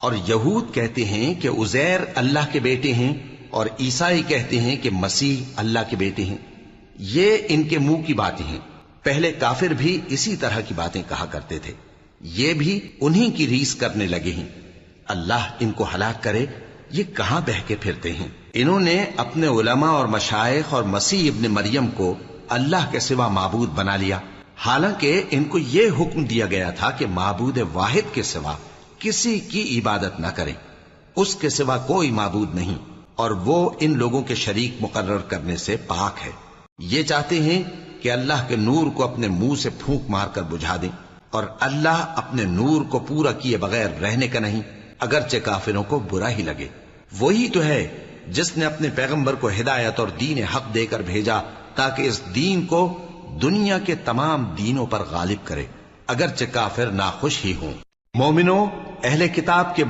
اور یہود کہتے ہیں کہ عزیر اللہ کے بیٹے ہیں، اور عیسائی کہتے ہیں کہ مسیح اللہ کے بیٹے ہیں۔ یہ ان کے منہ کی باتیں ہیں۔ پہلے کافر بھی اسی طرح کی باتیں کہا کرتے تھے، یہ بھی انہی کی ریس کرنے لگے ہیں۔ اللہ ان کو ہلاک کرے، یہ کہاں بہہ کے پھرتے ہیں؟ انہوں نے اپنے علماء اور مشائخ اور مسیح ابن مریم کو اللہ کے سوا معبود بنا لیا، حالانکہ ان کو یہ حکم دیا گیا تھا کہ معبود واحد کے سوا کسی کی عبادت نہ کریں، اس کے سوا کوئی معبود نہیں، اور وہ ان لوگوں کے شریک مقرر کرنے سے پاک ہے۔ یہ چاہتے ہیں کہ اللہ کے نور کو اپنے منہ سے پھونک مار کر بجھا دیں، اور اللہ اپنے نور کو پورا کیے بغیر رہنے کا نہیں، اگرچہ کافروں کو برا ہی لگے۔ وہی تو ہے جس نے اپنے پیغمبر کو ہدایت اور دین حق دے کر بھیجا تاکہ اس دین کو دنیا کے تمام دینوں پر غالب کرے، اگرچہ کافر ناخوش ہی ہوں۔ مومنو، اہل کتاب کے